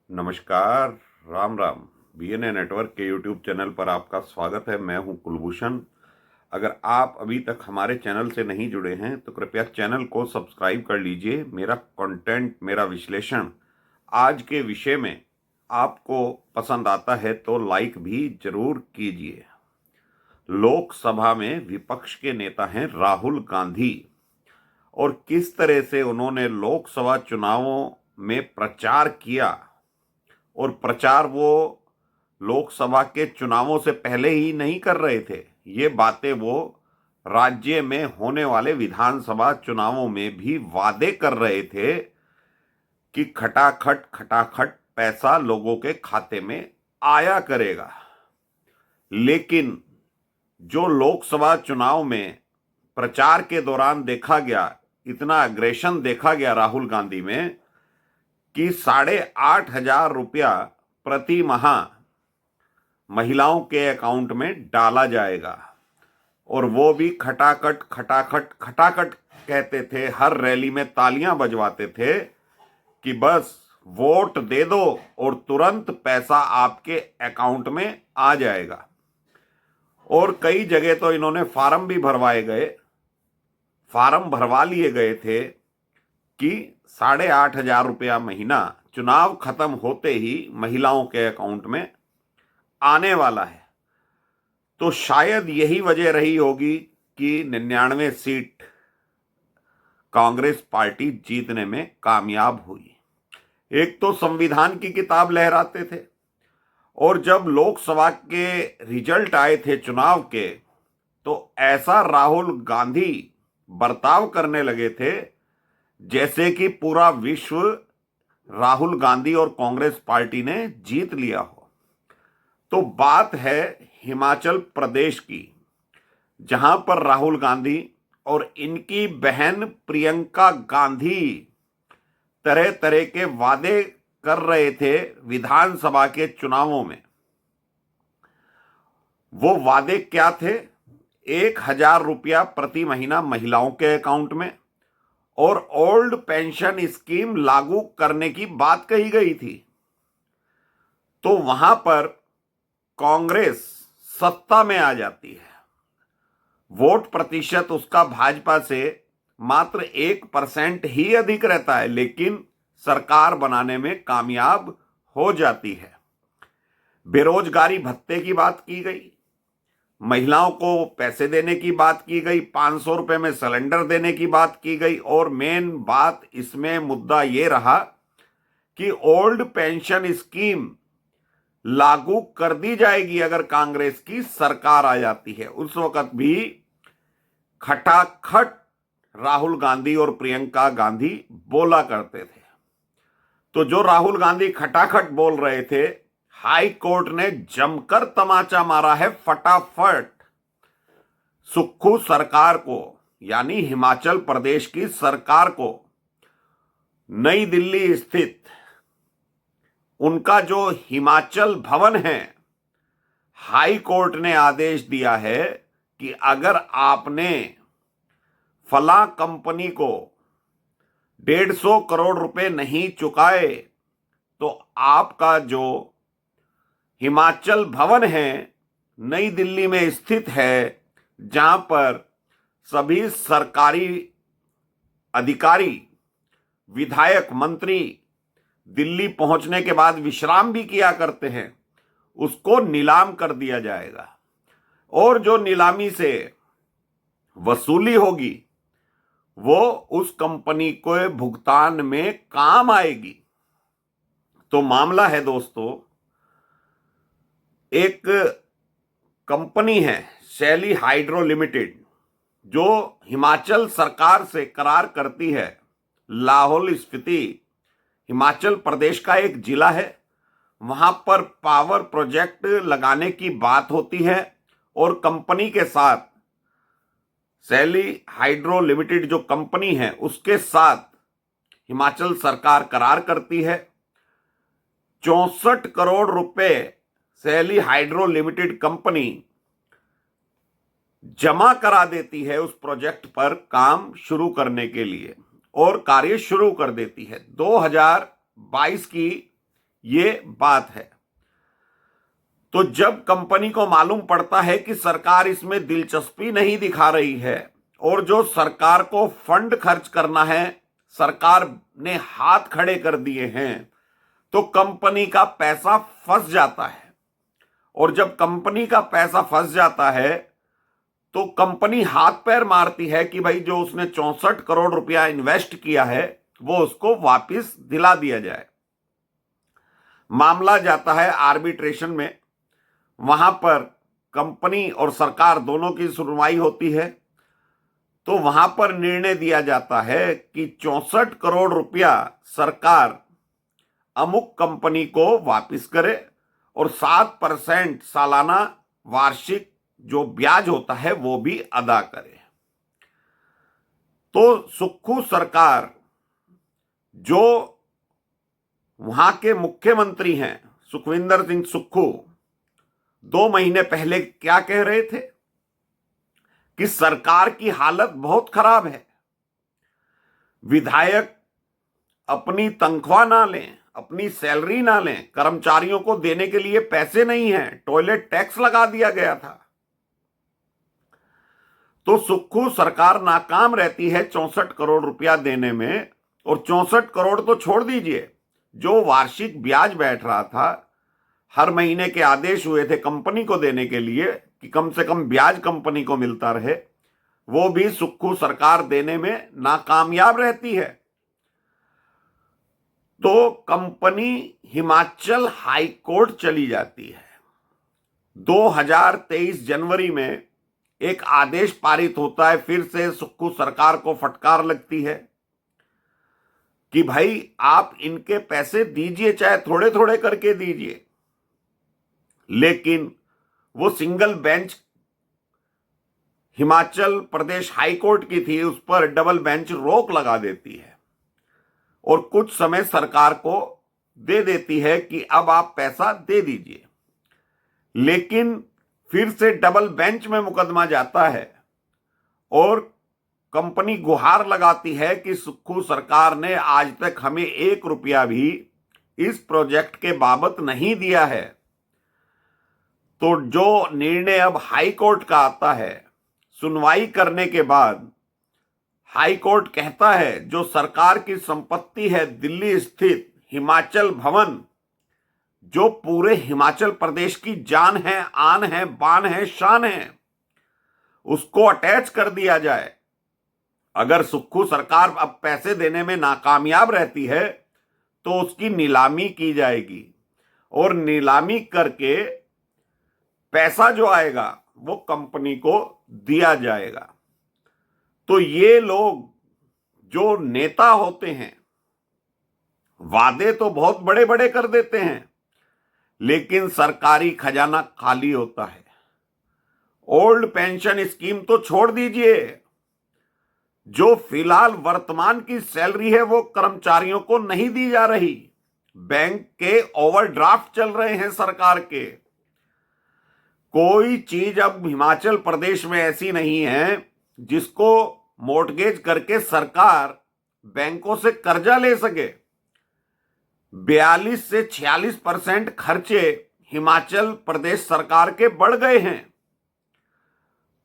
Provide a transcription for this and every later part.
नमस्कार। Ram Ram. BNA network के YouTube channel पर आपका स्वागत है। मैं हूं कुलभूषण। अगर आप अभी तक हमारे चैनल से नहीं जुड़े हैं तो कृपया चैनल को सब्सक्राइब कर लीजिए। मेरा कंटेंट, मेरा विश्लेषण आज के विषय में आपको पसंद आता है तो लाइक भी जरूर कीजिए। लोकसभा में विपक्ष के नेता हैं राहुल गांधी, और किस तरह से उन्होंने लोकसभा चुनावों में प्रचार किया, और प्रचार वो लोकसभा के चुनावों से पहले ही नहीं कर रहे थे। ये बातें वो राज्य में होने वाले विधानसभा चुनावों में भी वादे कर रहे थे कि खटाखट खटाखट पैसा लोगों के खाते में आया करेगा। लेकिन जो लोकसभा चुनाव में प्रचार के दौरान देखा गया, इतना अग्रेशन देखा गया राहुल गांधी में कि 8,500 रुपया प्रति माह महिलाओं के अकाउंट में डाला जाएगा, और वो भी खटाखट खटाखट खटाखट कहते थे। हर रैली में तालियां बजवाते थे कि बस वोट दे दो और तुरंत पैसा आपके अकाउंट में आ जाएगा। और कई जगह तो इन्होंने फार्म भी भरवा लिए गए थे कि 8,500 रुपया महीना चुनाव खत्म होते ही महिलाओं के अकाउंट में आने वाला है। तो शायद यही वजह रही होगी कि 99 सीट कांग्रेस पार्टी जीतने में कामयाब हुई। एक तो संविधान की किताब लहराते थे, और जब लोकसभा के रिजल्ट आए थे चुनाव के, तो ऐसा राहुल गांधी बर्ताव करने लगे थे जैसे कि पूरा विश्व राहुल गांधी और कांग्रेस पार्टी ने जीत लिया हो। तो बात है हिमाचल प्रदेश की, जहां पर राहुल गांधी और इनकी बहन प्रियंका गांधी तरह तरह के वादे कर रहे थे विधानसभा के चुनावों में। वो वादे क्या थे? 1,000 रुपया प्रति महीना महिलाओं के अकाउंट में, और ओल्ड पेंशन स्कीम लागू करने की बात कही गई थी। तो वहां पर कांग्रेस सत्ता में आ जाती है। वोट प्रतिशत उसका भाजपा से मात्र 1% ही अधिक रहता है, लेकिन सरकार बनाने में कामयाब हो जाती है। बेरोजगारी भत्ते की बात की गई, महिलाओं को पैसे देने की बात की गई, 500 रुपए में सिलेंडर देने की बात की गई, और मेन बात इसमें मुद्दा ये रहा कि ओल्ड पेंशन स्कीम लागू कर दी जाएगी अगर कांग्रेस की सरकार आ जाती है। उस वक्त भी खटाखट राहुल गांधी और प्रियंका गांधी बोला करते थे। तो जो राहुल गांधी खटाखट बोल रहे थे, हाई कोर्ट ने जमकर तमाचा मारा है फटाफट सुक्खू सरकार को, यानी हिमाचल प्रदेश की सरकार को। नई दिल्ली स्थित उनका जो हिमाचल भवन है, हाई कोर्ट ने आदेश दिया है कि अगर आपने फला कंपनी को 150 करोड़ रुपए नहीं चुकाए तो आपका जो हिमाचल भवन है नई दिल्ली में स्थित है, जहां पर सभी सरकारी अधिकारी, विधायक, मंत्री दिल्ली पहुंचने के बाद विश्राम भी किया करते हैं, उसको नीलाम कर दिया जाएगा। और जो नीलामी से वसूली होगी वो उस कंपनी को भुगतान में काम आएगी। तो मामला है दोस्तों, एक कंपनी है शैली हाइड्रो लिमिटेड, जो हिमाचल सरकार से करार करती है। लाहौल स्पीति हिमाचल प्रदेश का एक जिला है, वहां पर पावर प्रोजेक्ट लगाने की बात होती है, और कंपनी के साथ, शैली हाइड्रो लिमिटेड जो कंपनी है उसके साथ हिमाचल सरकार करार करती है। 64 करोड़ रुपए शैली हाइड्रो लिमिटेड कंपनी जमा करा देती है उस प्रोजेक्ट पर काम शुरू करने के लिए, और कार्य शुरू कर देती है। 2022 की ये बात है। तो जब कंपनी को मालूम पड़ता है कि सरकार इसमें दिलचस्पी नहीं दिखा रही है और जो सरकार को फंड खर्च करना है सरकार ने हाथ खड़े कर दिए हैं, तो कंपनी का पैसा फंस जाता है। और जब कंपनी का पैसा फंस जाता है तो कंपनी हाथ पैर मारती है कि भाई जो उसने 64 करोड़ रुपया इन्वेस्ट किया है वो उसको वापस दिला दिया जाए। मामला जाता है आर्बिट्रेशन में, वहां पर कंपनी और सरकार दोनों की सुनवाई होती है। तो वहां पर निर्णय दिया जाता है कि 64 करोड़ रुपया सरकार अमुक कंपनी को वापस करे और 7% सालाना वार्षिक जो ब्याज होता है वो भी अदा करे। तो सुक्खू सरकार, जो वहां के मुख्यमंत्री हैं सुखविंदर सिंह सुक्खू, 2 महीने पहले क्या कह रहे थे कि सरकार की हालत बहुत खराब है, विधायक अपनी तनख्वाह ना लें, अपनी सैलरी ना लें, कर्मचारियों को देने के लिए पैसे नहीं हैं, टॉयलेट टैक्स लगा दिया गया था। तो सुक्खू सरकार नाकाम रहती है 64 करोड़ रुपया देने में। और 64 करोड़ तो छोड़ दीजिए, जो वार्षिक ब्याज बैठ रहा था, हर महीने के आदेश हुए थे कंपनी को देने के लिए कि कम से कम ब्याज कंपनी को मिलता रहे, वो भी सुक्खू सरकार देने में नाकामयाब रहती है। तो कंपनी हिमाचल हाई कोर्ट चली जाती है। 2023 जनवरी में एक आदेश पारित होता है, फिर से सुक्खू सरकार को फटकार लगती है कि भाई आप इनके पैसे दीजिए, चाहे थोड़े थोड़े करके दीजिए। लेकिन वो single bench Himachal Pradesh high court की थी, उस पर डबल बेंच रोक लगा देती है और कुछ समय सरकार को दे देती है कि अब आप पैसा दे दीजिए। लेकिन फिर से डबल बेंच में मुकदमा जाता है और कंपनी गुहार लगाती है कि सुक्खू सरकार ने आज तक हमें 1 रुपया भी इस प्रोजेक्ट के बाबत नहीं दिया है। तो जो निर्णय अब हाई कोर्ट का आता है, सुनवाई करने के बाद हाई कोर्ट कहता है जो सरकार की संपत्ति है दिल्ली स्थित हिमाचल भवन, जो पूरे हिमाचल प्रदेश की जान है, आन है, बान है, शान है, उसको अटैच कर दिया जाए। अगर सुक्खू सरकार अब पैसे देने में नाकामयाब रहती है तो उसकी नीलामी की जाएगी और नीलामी करके पैसा जो आएगा वो कंपनी को दिया जाएगा। तो ये लोग जो नेता होते हैं, वादे तो बहुत बड़े बड़े कर देते हैं, लेकिन सरकारी खजाना खाली होता है। ओल्ड पेंशन स्कीम तो छोड़ दीजिए, जो फिलहाल वर्तमान की सैलरी है वो कर्मचारियों को नहीं दी जा रही। बैंक के ओवरड्राफ्ट चल रहे हैं सरकार के। कोई चीज अब हिमाचल प्रदेश में ऐसी नहीं है जिसको मॉर्टगेज करके सरकार बैंकों से कर्जा ले सके। 42 से 46% खर्चे हिमाचल प्रदेश सरकार के बढ़ गए हैं।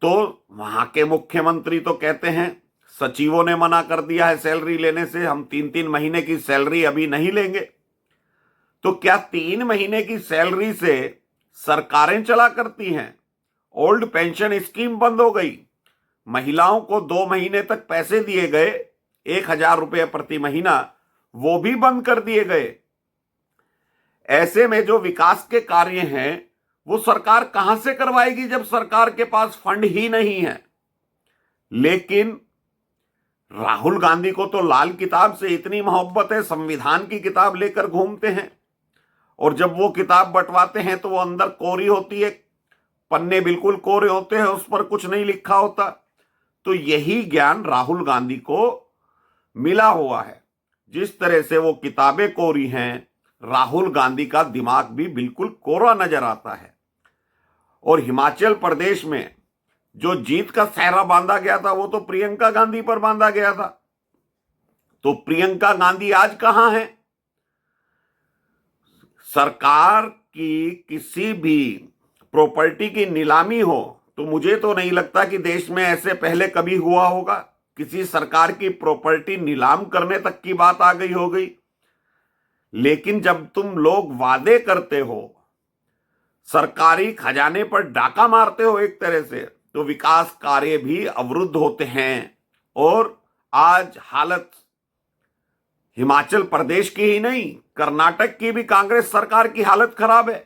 तो वहां के मुख्यमंत्री तो कहते हैं सचिवों ने मना कर दिया है सैलरी लेने से, हम 3-3 महीने की सैलरी अभी नहीं लेंगे। तो क्या 3 महीने की सैलरी से सरकारें चला करती हैं? ओल्ड पेंशन स्कीम बंद हो गई, महिलाओं को 2 महीने तक पैसे दिए गए 1000 रुपये प्रति महीना, वो भी बंद कर दिए गए। ऐसे में जो विकास के कार्य हैं वो सरकार कहां से करवाएगी जब सरकार के पास फंड ही नहीं है। लेकिन राहुल गांधी को तो लाल किताब से इतनी मोहब्बत है, संविधान की किताब लेकर घूमते हैं और जब वो किताब बंटवाते हैं तो वो अंदर कोरी होती है, पन्ने बिल्कुल कोरे होते हैं, उस पर कुछ नहीं लिखा होता। तो यही ज्ञान राहुल गांधी को मिला हुआ है। जिस तरह से वो किताबें कोरी हैं, राहुल गांधी का दिमाग भी बिल्कुल कोरा नजर आता है। और हिमाचल प्रदेश में जो जीत का सेहरा बांधा गया था वो तो प्रियंका गांधी पर बांधा गया था। तो प्रियंका गांधी आज कहां है? सरकार की किसी भी प्रॉपर्टी की नीलामी हो तो मुझे तो नहीं लगता कि देश में ऐसे पहले कभी हुआ होगा। किसी सरकार की प्रॉपर्टी नीलाम करने तक की बात आ गई हो गई। लेकिन जब तुम लोग वादे करते हो, सरकारी खजाने पर डाका मारते हो एक तरह से, तो विकास कार्य भी अवरुद्ध होते हैं। और आज हालत हिमाचल प्रदेश की ही नहीं, कर्नाटक की भी कांग्रेस सरकार की हालत खराब है,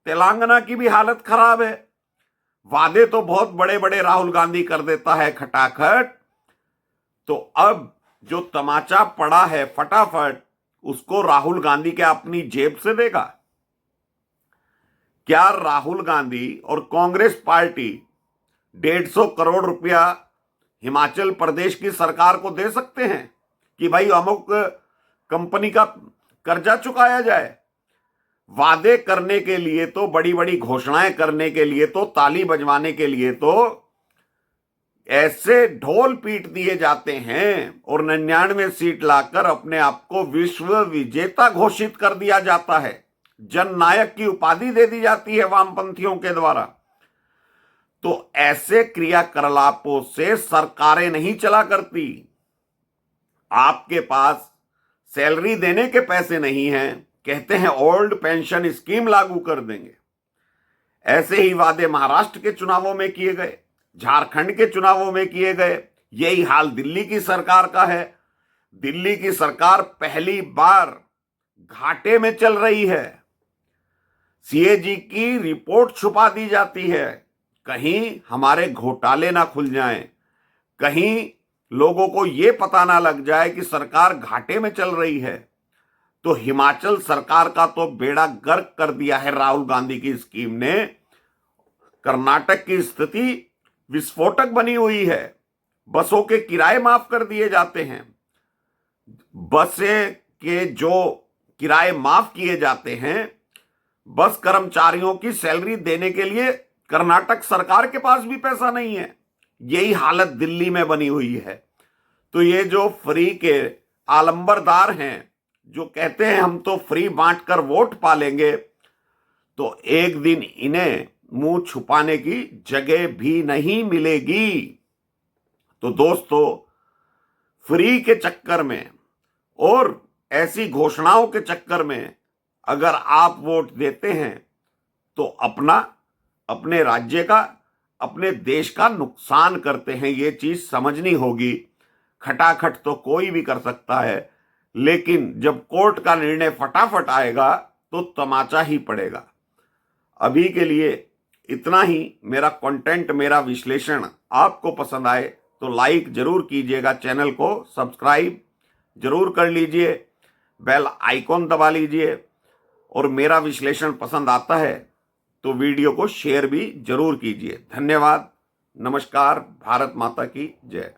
तेलंगाना की भी हालत खराब है। वादे तो बहुत बड़े बड़े राहुल गांधी कर देता है खटाखट, तो अब जो तमाचा पड़ा है फटाफट उसको राहुल गांधी क्या अपनी जेब से देगा? क्या राहुल गांधी और कांग्रेस पार्टी 150 करोड़ रुपया हिमाचल प्रदेश की सरकार को दे सकते हैं कि भाई अमुक कंपनी का कर्जा चुकाया जाए? वादे करने के लिए तो, बड़ी बड़ी घोषणाएं करने के लिए तो, ताली बजवाने के लिए तो ऐसे ढोल पीट दिए जाते हैं और 99 सीट लाकर अपने आप को विश्व विजेता घोषित कर दिया जाता है। जननायक की उपाधि दे दी जाती है वामपंथियों के द्वारा। तो ऐसे क्रियाकलापों से सरकारें नहीं चला करती। आपके पास सैलरी देने के पैसे नहीं हैं, कहते हैं ओल्ड पेंशन स्कीम लागू कर देंगे। ऐसे ही वादे महाराष्ट्र के चुनावों में किए गए, झारखंड के चुनावों में किए गए। यही हाल दिल्ली की सरकार का है। दिल्ली की सरकार पहली बार घाटे में चल रही है। सीएजी की रिपोर्ट छुपा दी जाती है, कहीं हमारे घोटाले ना खुल जाएं, कहीं लोगों को यह पता ना लग जाए कि सरकार घाटे में चल रही है। तो हिमाचल सरकार का तो बेड़ा गर्क कर दिया है राहुल गांधी की स्कीम ने। कर्नाटक की स्थिति विस्फोटक बनी हुई है। बसों के किराए माफ कर दिए जाते हैं। बसें के जो किराए माफ किए जाते हैं, बस कर्मचारियों की सैलरी देने के लिए कर्नाटक सरकार के पास भी पैसा नहीं है। यही हालत दिल्ली में बनी हुई है। तो ये जो फ्री के आलंबरदार हैं, जो कहते हैं हम तो फ्री बांटकर वोट पालेंगे, तो एक दिन इन्हें मुंह छुपाने की जगह भी नहीं मिलेगी। तो दोस्तों, फ्री के चक्कर में और ऐसी घोषणाओं के चक्कर में अगर आप वोट देते हैं तो अपने राज्य का, अपने देश का नुकसान करते हैं। ये चीज समझनी होगी। खटाखट तो कोई भी कर सकता है, लेकिन जब कोर्ट का निर्णय फटाफट आएगा तो तमाचा ही पड़ेगा। अभी के लिए इतना ही। मेरा कंटेंट, मेरा विश्लेषण आपको पसंद आए तो लाइक जरूर कीजिएगा, चैनल को सब्सक्राइब जरूर कर लीजिए, बेल आइकॉन दबा लीजिए, और मेरा विश्लेषण पसंद आता है तो वीडियो को शेयर भी जरूर कीजिए। धन्यवाद। नमस्कार। भारत माता की जय।